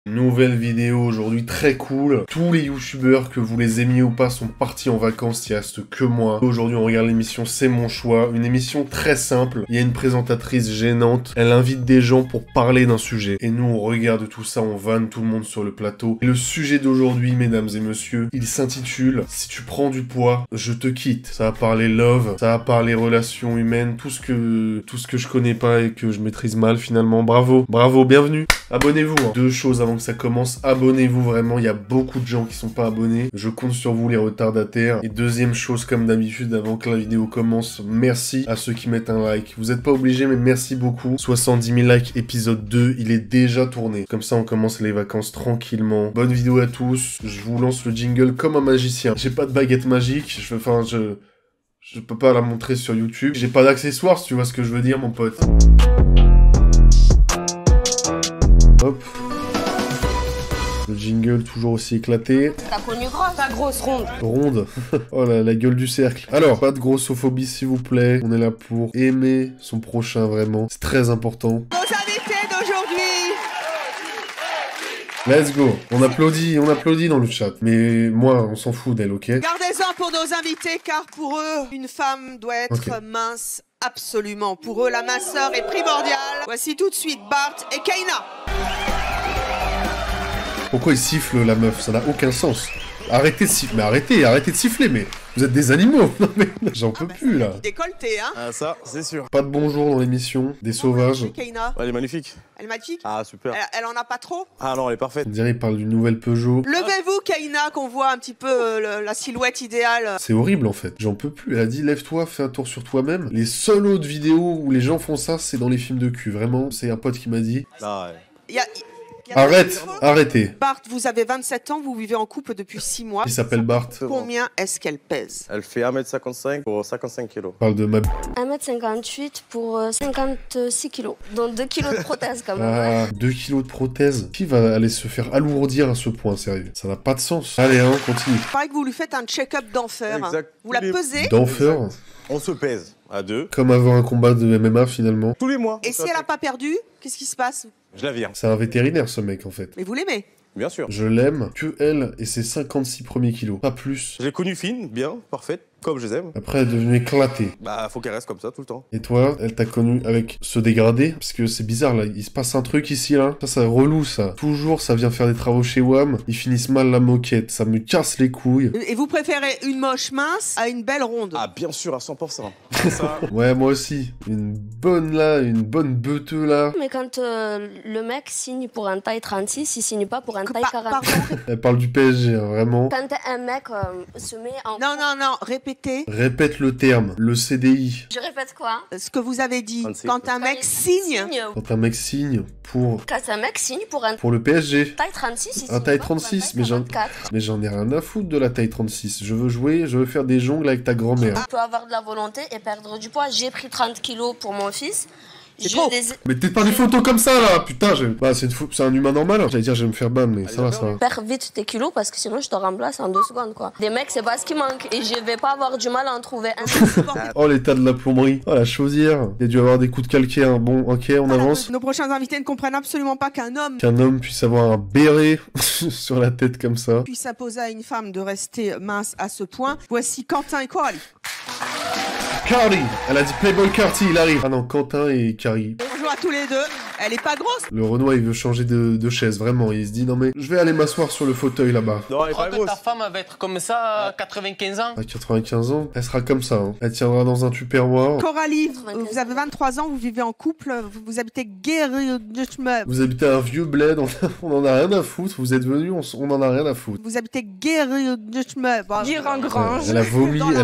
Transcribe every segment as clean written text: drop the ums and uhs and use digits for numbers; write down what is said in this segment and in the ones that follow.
Nouvelle vidéo aujourd'hui très cool. Tous les youtubeurs, que vous les aimiez ou pas, sont partis en vacances, il reste que moi. Aujourd'hui on regarde l'émission C'est mon choix, une émission très simple. Il y a une présentatrice gênante, elle invite des gens pour parler d'un sujet. Et nous on regarde tout ça, on vanne tout le monde sur le plateau. Et le sujet d'aujourd'hui, mesdames et messieurs, il s'intitule « Si tu prends du poids, je te quitte ». Ça va parler love, ça va parler relations humaines, tout ce que je connais pas et que je maîtrise mal finalement. Bravo, bravo, bienvenue. Abonnez-vous, hein. Deux choses avant que ça commence, abonnez-vous vraiment, il y a beaucoup de gens qui sont pas abonnés. Je compte sur vous les retardataires. Et deuxième chose, comme d'habitude, avant que la vidéo commence, merci à ceux qui mettent un like. Vous êtes pas obligés, mais merci beaucoup. 70 000 likes, épisode 2, il est déjà tourné. Comme ça, on commence les vacances tranquillement. Bonne vidéo à tous, je vous lance le jingle comme un magicien. J'ai pas de baguette magique, je peux pas la montrer sur YouTube. J'ai pas d'accessoires, si tu vois ce que je veux dire, mon pote. Hop. Le jingle toujours aussi éclaté. T'as connu grosse, ta grosse ronde. Ronde. Oh là, la gueule du cercle. Alors, pas de grossophobie s'il vous plaît. On est là pour aimer son prochain vraiment. C'est très important. Nos invités d'aujourd'hui. Let's go. On applaudit dans le chat. Mais moi, on s'en fout d'elle, ok? Gardez-en pour nos invités, car pour eux, une femme doit être mince. Absolument. Pour eux, la minceur est primordiale. Voici tout de suite Bart et Kaina. Pourquoi il siffle la meuf? Ça n'a aucun sens. Arrêtez de siffler. Mais arrêtez de siffler, mais vous êtes des animaux. Non mais j'en peux plus là. Décolleté, hein? Ah ça, c'est sûr. Pas de bonjour dans l'émission, des sauvages. Kaina. Elle est magnifique. Elle est magique? Ah super. Elle en a pas trop? Ah non, elle est parfaite. On dirait qu'il parle d'une nouvelle Peugeot. Levez-vous, Kaina, qu'on voit un petit peu la silhouette idéale. C'est horrible en fait, j'en peux plus. Elle a dit lève-toi, fais un tour sur toi-même. Les seules autres vidéos où les gens font ça, c'est dans les films de cul. Vraiment, c'est un pote qui m'a dit. Ah, ouais. Arrêtez. Bart, vous avez 27 ans, vous vivez en couple depuis 6 mois. Il s'appelle Bart. Combien est-ce qu'elle pèse? Elle fait 1m55 pour 55 kg. Parle de ma... 1m58 pour 56 kilos. Donc 2 kilos de prothèse quand même. Ah, 2 kilos de prothèse. Qui va aller se faire alourdir à ce point, sérieux? Ça n'a pas de sens. Allez, hein, continue. Il paraît que vous lui faites un check-up d'enfer. Exact. Vous la pesez. D'enfer. On se pèse à deux. Comme avoir un combat de MMA finalement. Tous les mois. Et si elle a pas perdu, qu'est-ce qui se passe? Je la vire. C'est un vétérinaire ce mec en fait. Mais vous l'aimez? Bien sûr. Je l'aime que elle et ses 56 premiers kilos. Pas plus. Je l'ai connue fine, bien, parfaite, comme je les aime. Après elle est devenue éclatée. Bah faut qu'elle reste comme ça tout le temps. Et toi, elle t'a connu avec ce dégradé? Parce que c'est bizarre là, il se passe un truc ici là. Ça relou ça. Toujours ça vient faire des travaux chez WAM, ils finissent mal la moquette, ça me casse les couilles. Et vous préférez une moche mince à une belle ronde? Ah bien sûr à 100%. Ça. Ouais moi aussi. Une bonne beuteux là. Mais quand le mec signe pour un taille 36, il signe pas pour un taille 40. Pardon. Elle parle du PSG, hein, vraiment. Quand un mec se met en... Non, répétez Répète le terme, le CDI. Je répète quoi? ce que vous avez dit. 26. Quand un mec signe, Quand un mec signe pour Quand un mec signe pour un le PSG. taille 36, il Un signe taille pas pour 36, un taille 44. Mais j'en ai rien à foutre de la taille 36. Je veux jouer, je veux faire des jongles avec ta grand-mère. Tu peux avoir de la volonté et perdre du poids. J'ai pris 30 kilos pour mon fils. C'est trop. Mais t'es pas des photos comme ça là, putain, bah c'est un humain normal. J'allais dire je vais me faire ban, mais ça va, ça va. Perds vite tes kilos parce que sinon je te remplace en 2 secondes quoi. Des mecs c'est pas ce qui manque et je vais pas avoir du mal à en trouver un. Oh l'état de la plomberie, oh la chaudière. Il a dû avoir des coups de calcaire. Bon, ok, on avance. Nos prochains invités ne comprennent absolument pas qu'un homme Qu'un homme puisse avoir un béret sur la tête comme ça. puisse imposer à une femme de rester mince à ce point. Voici Quentin et Coralie. Carly, elle a dit Playboy Carty, il arrive. Ah non, Quentin et Carly. Bonjour à tous les deux. Elle est pas grosse. Le Renoir il veut changer de chaise, vraiment. Il se dit non mais je vais aller m'asseoir sur le fauteuil là-bas. Non, elle est Tu crois pas que grosse. ta femme elle va être comme ça à 95 ans? À 95 ans, elle sera comme ça. Hein. Elle tiendra dans un tupperware. Coralie, vous avez 23 ans, vous vivez en couple, vous habitez Guéry-de-Chemeux. Vous habitez un vieux bled, on en a rien à foutre. Vous êtes venus, on en a rien à foutre. Vous habitez Guéry-de-Chemeux. Guérin-Grange. Elle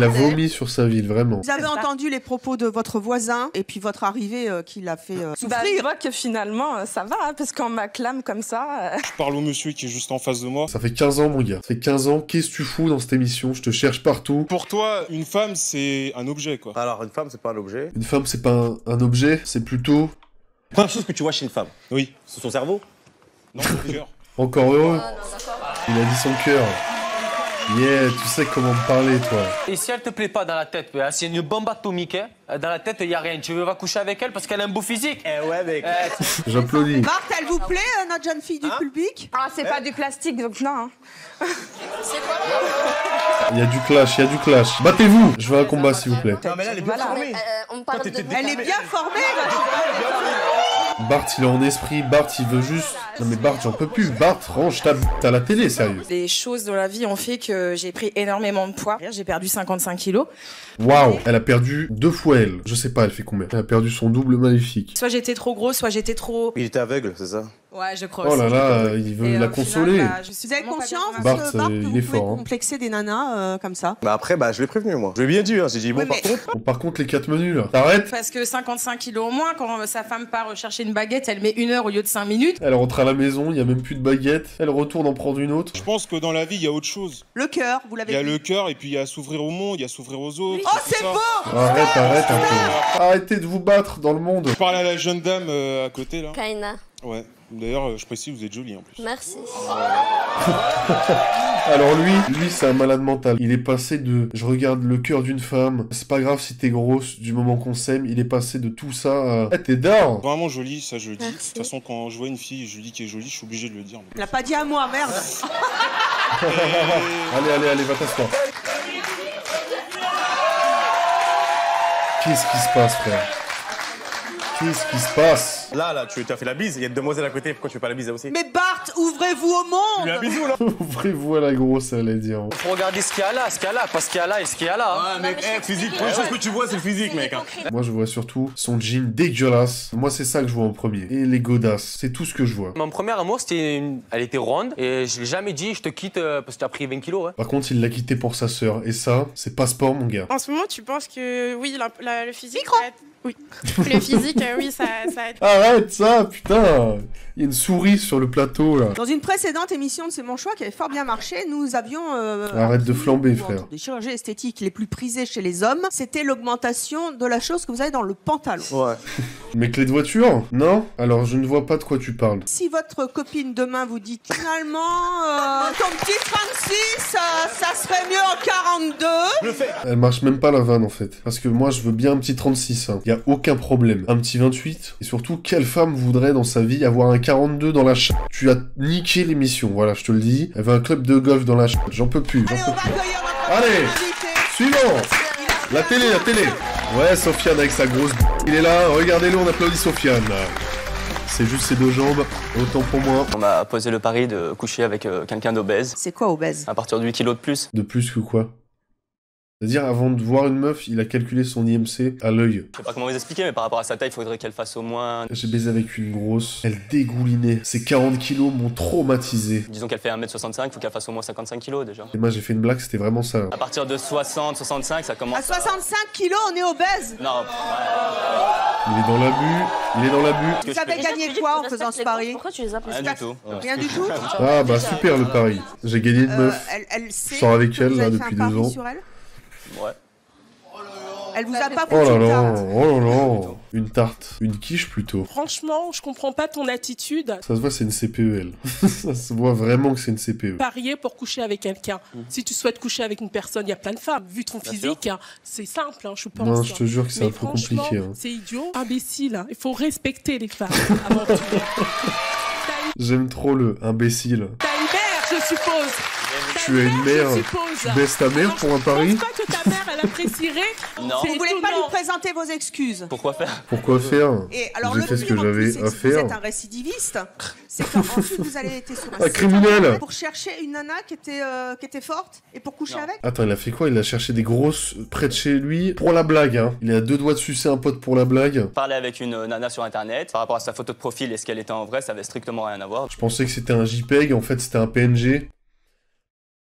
a vomi sur sa ville, vraiment. Vous avez entendu les propos de votre voisin et puis votre arrivée qui l'a fait Bah, je souffrir. vois que finalement, ça va, hein, parce qu'on m'acclame comme ça. Je parle au monsieur qui est juste en face de moi. Ça fait 15 ans, mon gars. Ça fait 15 ans. Qu'est-ce que tu fous dans cette émission? Je te cherche partout. Pour toi, une femme, c'est un objet, quoi. Alors une femme c'est pas un objet. Une femme, c'est pas un objet, c'est plutôt... Première chose que tu vois chez une femme, Oui. c'est son cerveau. Non, c'est le cœur. Encore heureux. Il a dit son cœur. Yeah, tu sais comment me parler, toi. Et si elle te plaît pas dans la tête, c'est une bombe atomique, hein. Dans la tête, il y a rien. Tu veux pas coucher avec elle parce qu'elle a un beau physique? Eh ouais, mec. J'applaudis. Bart, elle vous plaît, notre jeune fille du public? Ah, c'est pas du plastique, donc non. Hein. Il y a du clash, il y a du clash. Battez-vous. Je veux un combat, s'il vous plaît. Non, mais là, elle est bien Voilà. formée. On parle de... Elle est bien formée, Bart, il est en esprit. Bart, il veut juste... Non mais Bart, j'en peux plus. Bart, range ta la télé, sérieux. Les choses dans la vie ont fait que j'ai pris énormément de poids. J'ai perdu 55 kilos. Waouh, elle a perdu 2 fois elle. Je sais pas, elle fait combien. Elle a perdu son double maléfique. Soit j'étais trop grosse, soit j'étais trop... Il était aveugle, c'est ça? Ouais, je crois Oh aussi. là là, il veut Et la au consoler. final, bah, je suis Vous avez vraiment pas conscience, bien. Bart, Bart, que il vous est pouvez fort, hein. complexer des nanas comme ça? Bah après, bah je l'ai prévenu, moi. Je lui ai bien dit, hein. J'ai dit, bon, Oui, par mais- contre... Bon, par contre, les 4 menus, là. T'arrêtes? Parce que 55 kilos au moins, quand sa femme part chercher une baguette, elle met 1 heure au lieu de 5 minutes. Elle rentre à la maison, il y a même plus de baguette. Elle retourne en prendre une autre. Je pense que dans la vie, il y a autre chose. Le cœur, vous Il l'avez y a dit. le cœur et puis il y a s'ouvrir au monde, il y a s'ouvrir aux autres. Oh, tout c'est ça. beau! Arrête un peu. Arrêtez de vous battre dans le monde. Je parlais à la jeune dame à côté, là. Kaina, Ouais. D'ailleurs, je précise, vous êtes jolie en plus. merci. Alors lui c'est un malade mental. Il est passé de je regarde le cœur d'une femme, c'est pas grave si t'es grosse du moment qu'on s'aime, il est passé de tout ça à eh, t'es d'art. Vraiment jolie, ça je le dis. De Merci. toute façon, quand je vois une fille, je lui dis qu'elle est jolie, je suis obligé de le dire. Elle l'a pas dit à moi, merde. Allez, va t'asseoir. Qu'est-ce qui se passe, frère? Qu'est-ce qui se passe? Là, tu as fait la bise. Il y a une demoiselle à côté. Pourquoi tu fais pas la bise là aussi? Mais Bart, ouvrez-vous au Tu lui as un monde! bisou, là? Ouvrez-vous à la grosse, elle allait dire. Faut regarder ce qu'il y a là, pas ce qu'il y a là et ce qu'il y a là. hein. Ouais, mec, physique. Première chose que tu vois, c'est le physique, mec. Hein. Moi je vois surtout son jean dégueulasse. Moi c'est ça que je vois en premier. Et les godasses, c'est tout ce que je vois. Mon premier amour, elle était ronde et je l'ai jamais dit je te quitte parce que tu as pris 20 kilos. Hein. Par contre il l'a quitté pour sa sœur. Et ça, c'est pas sport mon gars. En ce moment, tu penses que oui, le physique. Ça aide. Oui. Le physique, oui, ça aide. Arrête ça, putain. Il y a une souris sur le plateau là. Dans une précédente émission de C'est mon choix qui avait fort bien marché, nous avions... Arrête de flamber, ou frère. entre des chirurgies esthétiques les plus prisées chez les hommes, c'était l'augmentation de la chose que vous avez dans le pantalon. Ouais. Mes clés de voiture? Non? Alors je ne vois pas de quoi tu parles. Si votre copine demain vous dit finalement ton petit 36, ça serait mieux en 42. Elle marche même pas la vanne en fait. Parce que moi je veux bien un petit 36. Hein. Y a aucun problème. Un petit 28. Et surtout, quelle femme voudrait dans sa vie avoir un 42 dans la Tu as niqué l'émission, voilà, je te le dis. Elle veut un club de golf dans la J'en peux plus. Allez, on va accueillir notre Allez, invité. suivant. La télé. Ouais, Sofiane avec sa grosse il est là, regardez-le, on applaudit Sofiane. C'est juste ses 2 jambes, autant pour moi. On m'a posé le pari de coucher avec quelqu'un d'obèse. C'est quoi obèse? À partir de 8 kilos de plus. De plus que quoi? C'est-à-dire, avant de voir une meuf, il a calculé son IMC à l'œil. Je sais pas comment vous expliquer, mais par rapport à sa taille, il faudrait qu'elle fasse au moins... J'ai baisé avec une grosse. Elle dégoulinait. Ces 40 kilos m'ont traumatisé. Disons qu'elle fait 1m65, il faut qu'elle fasse au moins 55 kilos déjà. Et moi, j'ai fait une blague, c'était vraiment ça. À partir de 60, 65, ça commence À 65 kilos, on est obèse. Non, Il est dans l'abus. Vous avez gagné quoi en faisant ce pari? Pourquoi tu les appelles rien du tout. Rien du tout. Ah bah super le pari. J'ai gagné une meuf. Elle sait Je sors avec que elle vous là avez depuis fait un 2 pari ans. sur elle. Ouais. Elle vous a pas Oh foutu là une là, tarte. oh là là. Une tarte. Une quiche plutôt. Franchement, je comprends pas ton attitude. Ça se voit, c'est une CPEL. Ça se voit vraiment que c'est une CPE. Parier pour coucher avec quelqu'un. Si tu souhaites coucher avec une personne, il y a plein de femmes. Vu ton physique, c'est simple, hein, je pense. Non, je te jure que c'est Mais un peu franchement, compliqué. Hein. c'est idiot, imbécile. Il faut respecter les femmes avant tout. J'aime trop le imbécile. T'as une mère, je suppose. Tu as une mère. Je suppose. Tu baisses ta mère pour un pari? Je pense pas que ta mère, elle apprécierait. Non. Vous voulez pas lui présenter vos excuses? Pourquoi faire? Pourquoi faire? Et alors J'ai le fait ce que pire en plus, j'avais c'est à que si faire. vous êtes un récidiviste, c'est qu'ensuite vous allez être sur Un criminel. pour chercher une nana qui était forte et pour coucher avec. Attends, il a fait quoi? Il a cherché des grosses près de chez lui pour la blague, hein. Il est à 2 doigts de sucer un pote pour la blague. Parler avec une nana sur internet, par rapport à sa photo de profil et ce qu'elle était en vrai, ça avait strictement rien à voir. Je pensais que c'était un JPEG, en fait c'était un PNG.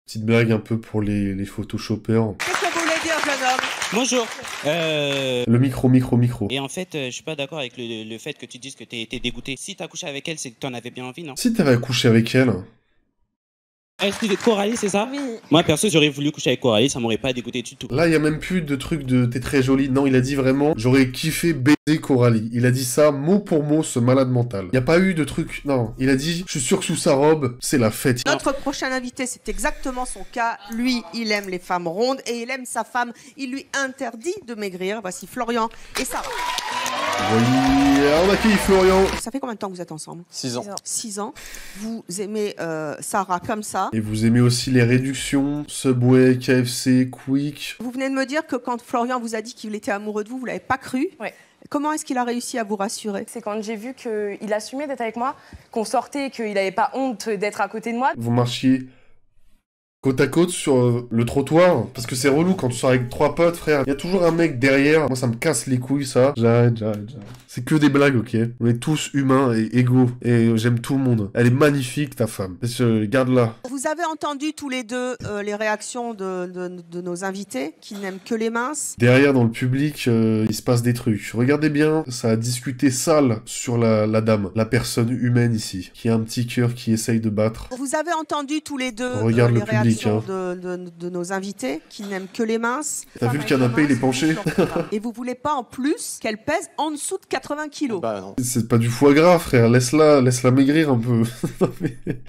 Petite blague un peu pour les photoshoppers. Qu'est-ce que vous voulez dire, jeune homme? Bonjour. Le micro. Et en fait, je suis pas d'accord avec le fait que tu dises que t'es dégoûté. Si t'as couché avec elle, c'est que t'en avais bien envie, non? Si t'avais couché avec elle, Excusez, Coralie, c'est ça? Oui. Moi, perso, j'aurais voulu coucher avec Coralie, ça m'aurait pas dégoûté du tout. Là, il y a même plus de truc de t'es très jolie. Non, il a dit vraiment, j'aurais kiffé baiser Coralie. Il a dit ça mot pour mot, ce malade mental. Il y a pas eu de truc. Non, il a dit, je suis sûr que sous sa robe, c'est la fête. Notre prochain invité, c'est exactement son cas. Lui, il aime les femmes rondes et il aime sa femme. Il lui interdit de maigrir. Voici Florian et Sarah. Oui, on accueille Florian. Ça fait combien de temps que vous êtes ensemble? 6 ans. 6 ans. Vous aimez Sarah comme ça. Et vous aimez aussi les réductions, Subway, KFC, Quick. Vous venez de me dire que quand Florian vous a dit qu'il était amoureux de vous, vous l'avez pas cru. Ouais. Comment est-ce qu'il a réussi à vous rassurer? C'est quand j'ai vu qu'il assumait d'être avec moi, qu'on sortait, qu'il n'avait pas honte d'être à côté de moi. Vous marchiez côte à côte sur le trottoir, parce que c'est relou quand tu sors avec 3 potes, frère. Il y a toujours un mec derrière. Moi, ça me casse les couilles, ça. J'arrête. C'est que des blagues, ok? On est tous humains et égaux. Et j'aime tout le monde. Elle est magnifique, ta femme. Garde-la. Vous avez entendu tous les deux les réactions de nos invités qui n'aiment que les minces. Derrière, dans le public, il se passe des trucs. Regardez bien, ça a discuté sale sur la dame, la personne humaine ici, qui a un petit cœur qui essaye de battre. Vous avez entendu tous les deux Regarde les le public, réactions de nos invités qui n'aiment que les minces. T'as vu le canapé, il est penché? Et vous voulez pas en plus qu'elle pèse en dessous de 80 kilos. Bah non. C'est pas du foie gras, frère. Laisse-la maigrir un peu.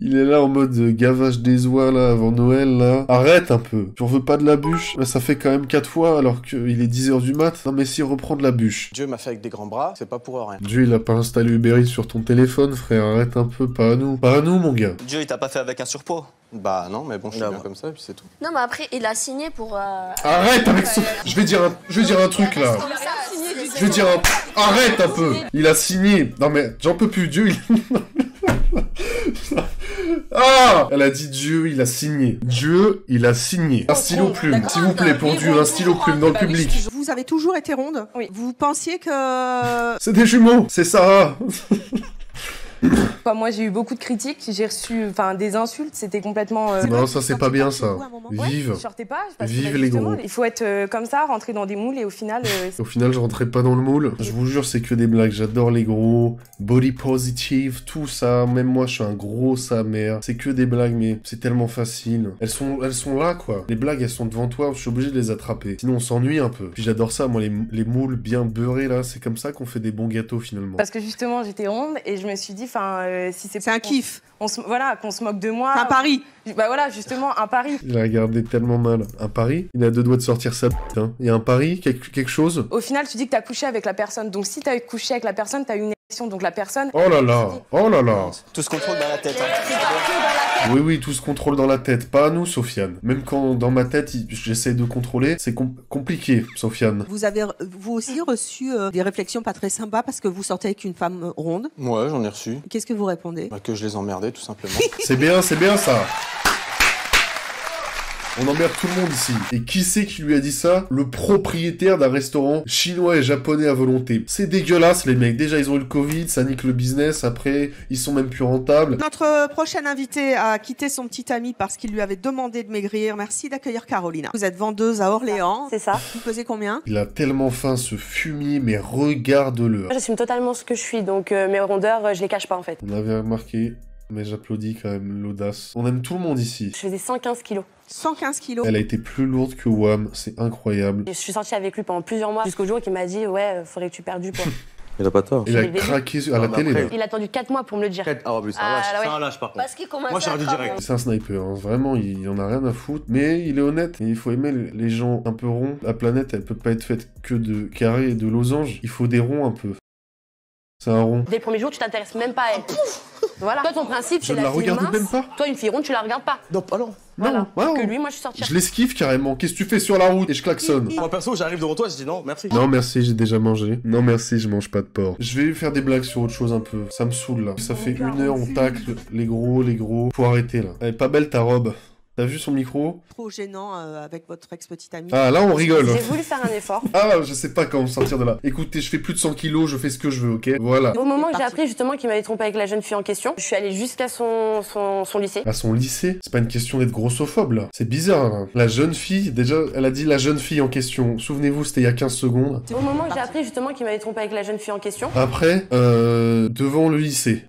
Il est là en mode gavage des oies, là, avant Noël, là. Arrête un peu. Tu en veux pas de la bûche? Mais ça fait quand même 4 fois, alors qu'il est 10h du mat. Non, mais si, reprend de la bûche. Dieu m'a fait avec des grands bras, c'est pas pour rien. Dieu, il a pas installé Uber Eats sur ton téléphone, frère. Arrête un peu, pas à nous. Pas à nous, mon gars. Dieu, il t'a pas fait avec un surpoids. Bah non, mais bon, je suis bien comme ça, et puis c'est tout. Non, mais après, il a signé pour... Arrête avec ce... Je vais dire un truc, là. Je vais dire un... Arrête un peu. Il a signé. Non, mais j'en peux plus. Dieu, il... Ah! Elle a dit Dieu, il a signé. Dieu, il a signé. Un stylo plume, s'il vous plaît, pour Dieu, un stylo plume dans le public. Vous avez toujours été ronde? Oui. Vous pensiez que... C'est des jumeaux, c'est Sarah. Moi, j'ai eu beaucoup de critiques, j'ai reçu des insultes, c'était complètement... Non, ça c'est pas bien, ça. Ouais, Vive. je sortais pas, parce que, Vive les gros. il faut être comme ça, rentrer dans des moules et au final... Au final, je rentrais pas dans le moule. Je vous jure, c'est que des blagues. J'adore les gros, body positive, tout ça. Même moi, je suis un gros sa mère. C'est que des blagues, mais c'est tellement facile. Elles sont là, quoi. Les blagues, elles sont devant toi, je suis obligé de les attraper. Sinon, on s'ennuie un peu. Puis j'adore ça, moi, les moules bien beurrés, là. C'est comme ça qu'on fait des bons gâteaux, finalement. Parce que justement, j'étais ronde et je me suis dit, si c'est un kiff. Voilà, qu'on se moque de moi. Un pari. Bah voilà, justement, un pari. Il a regardé tellement mal. Un pari? Il a 2 doigts de sortir sa hein. Il y a un pari? Quelque chose? Au final, tu dis que t'as couché avec la personne. Donc si t'as couché avec la personne, t'as eu une érection. Donc la personne... Oh là là. Oh là là. Tout se contrôle dans la tête. Hein. Oui, tout se contrôle dans la tête. Pas à nous, Sofiane. Même quand dans ma tête, j'essaie de contrôler, c'est compliqué, Sofiane. Vous avez, vous aussi, reçu des réflexions pas très sympas parce que vous sortez avec une femme ronde? Ouais, j'en ai reçu. Qu'est-ce que vous répondez? Bah, que je les emmerdais, tout simplement. C'est bien ça. On emmerde tout le monde ici. Et qui c'est qui lui a dit ça? Le propriétaire d'un restaurant chinois et japonais à volonté. C'est dégueulasse, les mecs. Déjà, ils ont eu le Covid, ça nique le business. Après, ils sont même plus rentables. Notre prochain invité a quitté son petit ami parce qu'il lui avait demandé de maigrir. Merci d'accueillir Carolina. Vous êtes vendeuse à Orléans. C'est ça. Vous pesez combien? Il a tellement faim, ce fumier, mais regarde-le. J'assume totalement ce que je suis, donc mes rondeurs, je les cache pas en fait. On avait remarqué, mais j'applaudis quand même l'audace. On aime tout le monde ici. Je faisais 115 kilos. 115 kilos. Elle a été plus lourde que Wham, c'est incroyable. Je suis sortie avec lui pendant plusieurs mois, jusqu'au jour où il m'a dit ouais, faudrait que tu perdes du poids. Il a pas tort. Il a craqué à la télé, là. Il a attendu 4 mois pour me le dire. Ah, oui, c'est un lâche, par contre. Parce qu'il commence Moi, j'ai dit direct. C'est un sniper, hein. Vraiment, il en a rien à foutre. Mais il est honnête. Et il faut aimer les gens un peu ronds. La planète, elle peut pas être faite que de carrés et de losanges. Il faut des ronds un peu. C'est un rond. Dès le premier jour, tu t'intéresses même pas à elle. Voilà. Toi, ton principe, c'est Je ne la regarde même pas. Toi, une fille ronde, tu la regardes pas. Non, alors. Non, voilà. Que lui, moi, je suis sortie. Je l'esquive carrément. Qu'est-ce que tu fais sur la route? Et je klaxonne. Moi, perso, j'arrive devant toi, je dis non, merci. Non, merci, j'ai déjà mangé. Non, merci, je mange pas de porc. Je vais faire des blagues sur autre chose un peu. Ça me saoule, là. Ça fait 1 heure, on tacle les gros. Faut arrêter, là. Elle est pas belle, ta robe. T'as vu son micro? Trop gênant avec votre ex-petite amie. Ah, là, on rigole. J'ai voulu faire un effort. Ah, je sais pas comment sortir de là. Écoutez, je fais plus de 100 kilos, je fais ce que je veux, ok? Voilà. Au moment où j'ai appris justement qu'il m'avait trompé avec la jeune fille en question, je suis allée jusqu'à son lycée. À son lycée? C'est pas une question d'être grossophobe, là. C'est bizarre, là. La jeune fille, déjà, elle a dit la jeune fille en question. Souvenez-vous, c'était il y a 15 secondes. Au moment où j'ai appris justement qu'il m'avait trompé avec la jeune fille en question. Après, devant le lycée.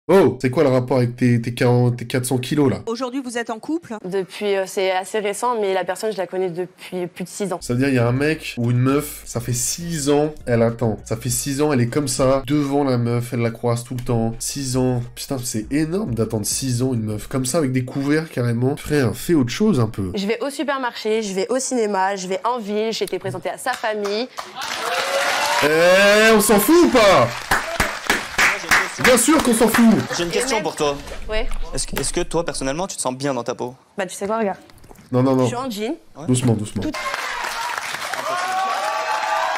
Oh, c'est quoi le rapport avec tes 400 kilos là? Aujourd'hui, vous êtes en couple? Depuis, c'est assez récent, mais la personne, je la connais depuis plus de 6 ans. Ça veut dire, il y a un mec ou une meuf, ça fait 6 ans, elle attend. Ça fait 6 ans, elle est comme ça, devant la meuf, elle la croise tout le temps. 6 ans. Putain, c'est énorme d'attendre 6 ans une meuf. Comme ça, avec des couverts carrément. Frère, fais autre chose un peu. Je vais au supermarché, je vais au cinéma, je vais en ville, j'ai été présentée à sa famille. Eh, on s'en fout ou pas? Bien sûr qu'on s'en fout. J'ai une question pour toi. Ouais. Est-ce que toi, personnellement, tu te sens bien dans ta peau? Bah, tu sais quoi, regarde. Non, non, non. Je suis en jean. Doucement, doucement.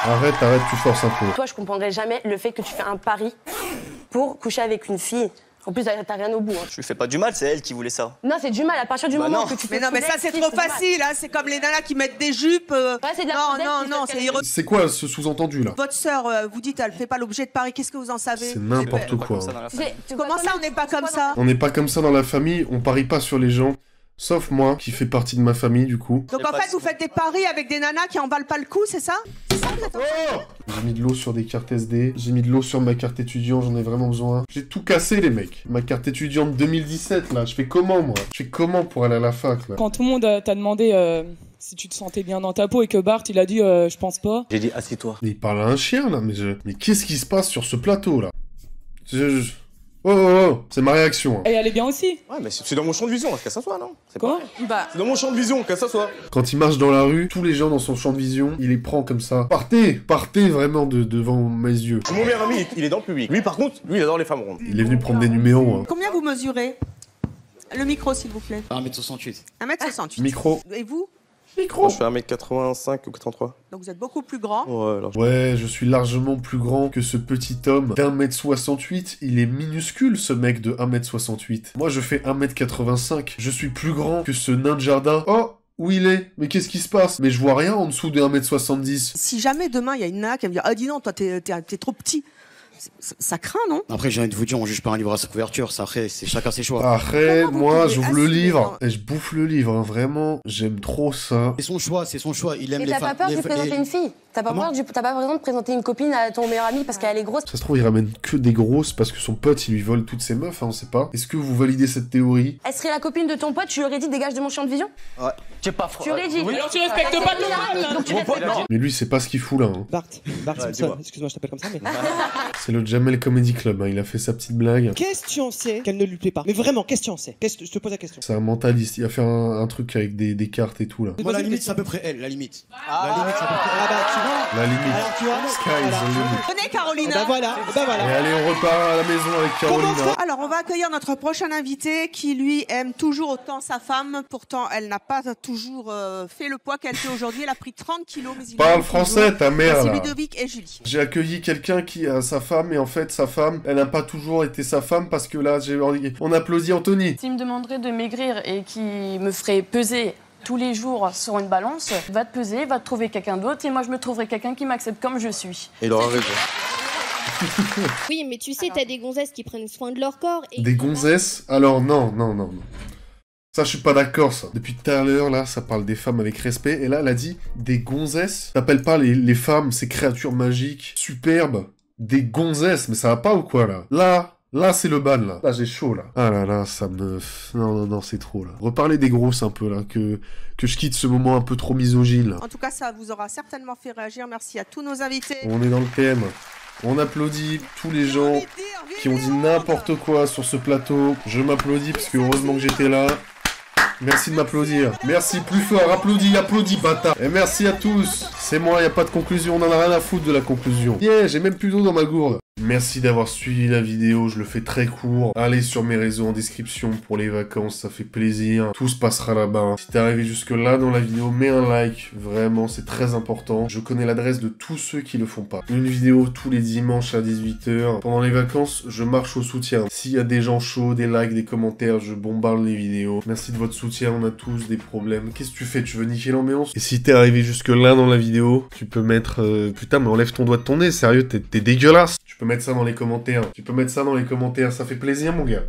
Arrête, tu forces un peu. Toi, je comprendrais jamais le fait que tu fais un pari pour coucher avec une fille. En plus, t'as rien au bout. Hein. Je lui fais pas du mal, c'est elle qui voulait ça. Non, c'est du mal à partir du moment que tu fais. Mais non, mais ça, c'est trop facile, hein. C'est comme les nanas qui mettent des jupes. Ouais, c'est de la non, c'est irre... C'est quoi ce sous-entendu là? Votre sœur, vous dites, elle fait pas l'objet de paris. Qu'est-ce que vous en savez? C'est n'importe quoi. Comment ça, on n'est pas comme ça? On n'est pas comme ça dans la famille, on parie pas sur les gens. Sauf moi, qui fait partie de ma famille, du coup. Donc en fait, vous faites des paris avec des nanas qui en valent pas le coup, c'est ça? C'est ça, vous êtes en train de... J'ai mis de l'eau sur des cartes SD, j'ai mis de l'eau sur ma carte étudiant, j'en ai vraiment besoin. J'ai tout cassé, les mecs. Ma carte étudiante 2017, là, je fais comment, moi? Je fais comment pour aller à la fac, là? Quand tout le monde t'a demandé si tu te sentais bien dans ta peau et que Bart, il a dit je pense pas. J'ai dit, assieds-toi. Mais il parle à un chien, là, mais qu'est-ce qui se passe sur ce plateau, là? Oh, c'est ma réaction. Hein. Et elle est bien aussi. Ouais, mais c'est dans mon champ de vision, qu'elle s'assoit, non? Quoi? C'est dans mon champ de vision, qu'elle s'assoit. Quand il marche dans la rue, tous les gens dans son champ de vision, il les prend comme ça. Partez vraiment devant mes yeux. Mon meilleur ami, il est dans le public. Lui, par contre, lui, il adore les femmes rondes. Il est venu prendre des numéros. Hein. Combien vous mesurez? Le micro, s'il vous plaît. 1m68. 1m68. Micro. Et vous? Micro. Je fais 1m85 ou 83. Donc vous êtes beaucoup plus grand. Ouais, je suis largement plus grand que ce petit homme d'1m68. Il est minuscule, ce mec de 1m68. Moi, je fais 1m85. Je suis plus grand que ce nain de jardin. Oh, où il est? Mais qu'est-ce qui se passe? Mais je vois rien en dessous de 1m70. Si jamais demain, il y a une nana qui va me dire « Ah, dis non, toi, t'es trop petit ». Ça craint, non? Après, j'ai envie de vous dire, on juge pas un livre à sa couverture, ça après, c'est chacun ses choix. Après, moi, j'ouvre le livre et je bouffe le livre, hein. Vraiment, j'aime trop ça. C'est son choix, il aime Et les t'as femmes. pas peur de présenter une fille? T'as pas peur de présenter une copine à ton meilleur ami parce qu'elle est grosse? Ça se trouve, il ramène que des grosses parce que son pote, il lui vole toutes ses meufs, hein, on sait pas. Est-ce que vous validez cette théorie? Elle serait la copine de ton pote, tu lui aurais dit dégage de mon champ de vision? Ouais. Tu es pas froid. Tu aurais dit. Oui, alors tu respectes pas ton pote. Mais lui, c'est pas ce qu'il fout là. Hein. Bart, excuse-moi, je t'appelle comme ça, mais... C'est le Jamel Comedy Club, hein. Il a fait sa petite blague. Qu'est-ce que tu en sais qu'elle ne lui plaît pas? Mais vraiment, qu'est-ce que tu en sais? Je te pose la question. C'est un mentaliste, il a fait un truc avec des cartes et tout là. Moi, la limite, c'est à peu près elle, la limite. La limite, c'est à peu près... Ah bah, tu vois. La limite. Alors, tu vois, Sky is the limit. Venez, Carolina. Bah voilà. Et allez, on repart à la maison avec Carolina. Alors, on va accueillir notre prochain invité qui, lui, aime toujours autant sa femme. Pourtant, elle n'a pas toujours fait le poids qu'elle fait aujourd'hui. Elle a pris 30 kilos. Mais il parle français, ta mère, c'est là. Ludovic et Julie. J'ai accueilli quelqu'un qui a sa femme, et en fait, sa femme, elle n'a pas toujours été sa femme parce que là, on applaudit Anthony. S'il me demanderait de maigrir et qui me ferait peser tous les jours sur une balance, va te peser, va te trouver quelqu'un d'autre et moi je me trouverai quelqu'un qui m'accepte comme je suis. Et il aura raison. Oui, mais tu sais, t'as des gonzesses qui prennent soin de leur corps. Et des gonzesses? Alors non. Ça, je suis pas d'accord, ça. Depuis tout à l'heure, là, ça parle des femmes avec respect. Et là, elle a dit des gonzesses. T'appelles pas les femmes, ces créatures magiques, superbes, des gonzesses. Mais ça va pas ou quoi, là? Là, c'est le ban, là. Là, j'ai chaud, là. Ah là là, ça me... Non, c'est trop, là. Reparlez des grosses, un peu, là, que je quitte ce moment un peu trop misogyne, là. En tout cas, ça vous aura certainement fait réagir. Merci à tous nos invités. On est dans le PM. On applaudit tous les gens qui ont dit n'importe quoi sur ce plateau. Je m'applaudis, parce que heureusement que j'étais là. Merci de m'applaudir. Merci, plus fort. Applaudis, bâtard. Et merci à tous. C'est moi, y a pas de conclusion. On en a rien à foutre de la conclusion. Yeah, j'ai même plus d'eau dans ma gourde. Merci d'avoir suivi la vidéo, je le fais très court. Allez sur mes réseaux en description pour les vacances, ça fait plaisir. Tout se passera là-bas. Si t'es arrivé jusque là dans la vidéo, mets un like, vraiment, c'est très important. Je connais l'adresse de tous ceux qui le font pas. Une vidéo tous les dimanches à 18 h. Pendant les vacances, je marche au soutien. S'il y a des gens chauds, des likes, des commentaires, je bombarde les vidéos. Merci de votre soutien, on a tous des problèmes. Qu'est-ce que tu fais? Tu veux niquer l'ambiance? Et si t'es arrivé jusque là dans la vidéo, tu peux mettre... Putain, mais enlève ton doigt de ton nez, sérieux, t'es dégueulasse. Tu peux mettre ça dans les commentaires. Ça fait plaisir, mon gars.